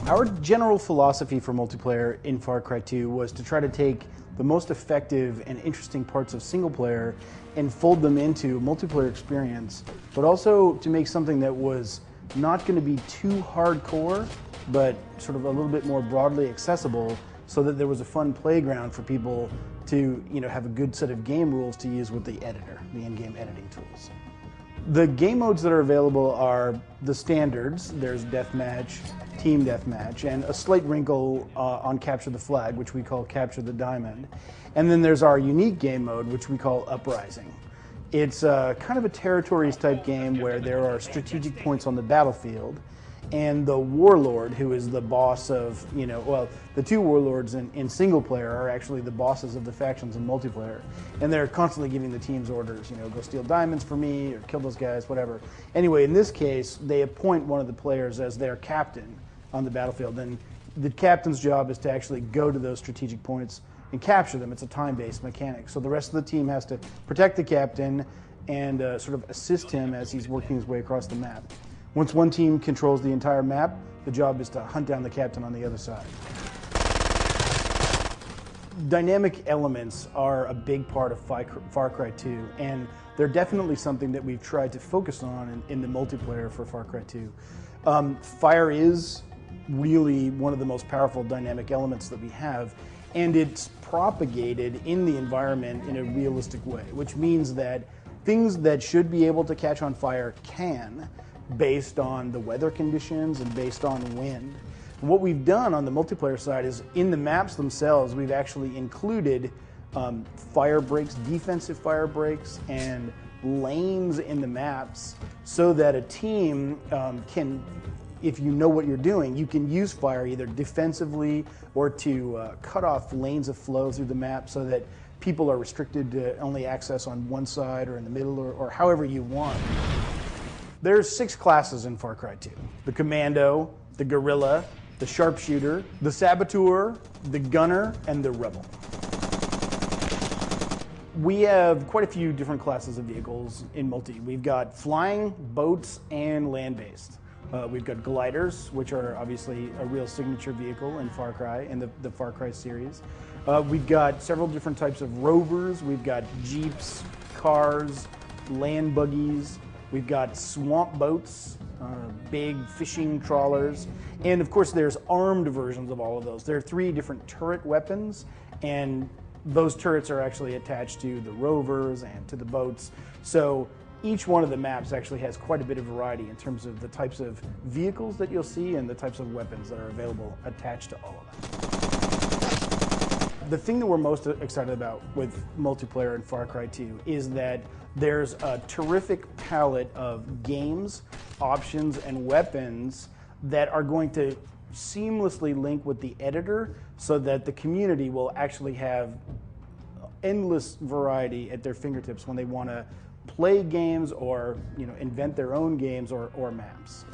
Our general philosophy for multiplayer in Far Cry 2 was to try to take the most effective and interesting parts of single player and fold them into multiplayer experience, but also to make something that was not going to be too hardcore, but sort of a little bit more broadly accessible, so that there was a fun playground for people to, have a good set of game rules to use with the editor, the in-game editing tools. The game modes that are available are the standards. There's deathmatch, team deathmatch, and a slight wrinkle on Capture the Flag, which we call Capture the Diamond. And then there's our unique game mode, which we call Uprising. It's kind of a territories type game where there are strategic points on the battlefield, and the warlord, who is the boss of, the two warlords in single player are actually the bosses of the factions in multiplayer, and they're constantly giving the teams orders, go steal diamonds for me, or kill those guys, whatever. Anyway, in this case, they appoint one of the players as their captain on the battlefield, and the captain's job is to actually go to those strategic points and capture them. It's a time-based mechanic, so the rest of the team has to protect the captain and sort of assist him as he's working his way across the map. Once one team controls the entire map, the job is to hunt down the captain on the other side. Dynamic elements are a big part of Far Cry 2, and they're definitely something that we've tried to focus on in the multiplayer for Far Cry 2. Fire is really one of the most powerful dynamic elements that we have, and it's propagated in the environment in a realistic way, which means that things that should be able to catch on fire can, based on the weather conditions and based on wind. And what we've done on the multiplayer side is in the maps themselves, we've actually included fire breaks, defensive fire breaks, and lanes in the maps so that a team can, if you know what you're doing, you can use fire either defensively or to cut off lanes of flow through the map so that people are restricted to only access on one side or in the middle or however you want. There's 6 classes in Far Cry 2. The Commando, the Guerrilla, the Sharpshooter, the Saboteur, the Gunner, and the Rebel. We have quite a few different classes of vehicles in multi. We've got flying, boats, and land-based. We've got gliders, which are obviously a real signature vehicle in Far Cry, in the Far Cry series. We've got several different types of rovers. We've got jeeps, cars, land buggies. We've got swamp boats, big fishing trawlers, and of course there's armed versions of all of those. There are 3 different turret weapons, and those turrets are actually attached to the rovers and to the boats. So each one of the maps actually has quite a bit of variety in terms of the types of vehicles that you'll see and the types of weapons that are available attached to all of them. The thing that we're most excited about with multiplayer in Far Cry 2 is that there's a terrific palette of games, options, and weapons that are going to seamlessly link with the editor so that the community will actually have endless variety at their fingertips when they want to play games or invent their own games or maps.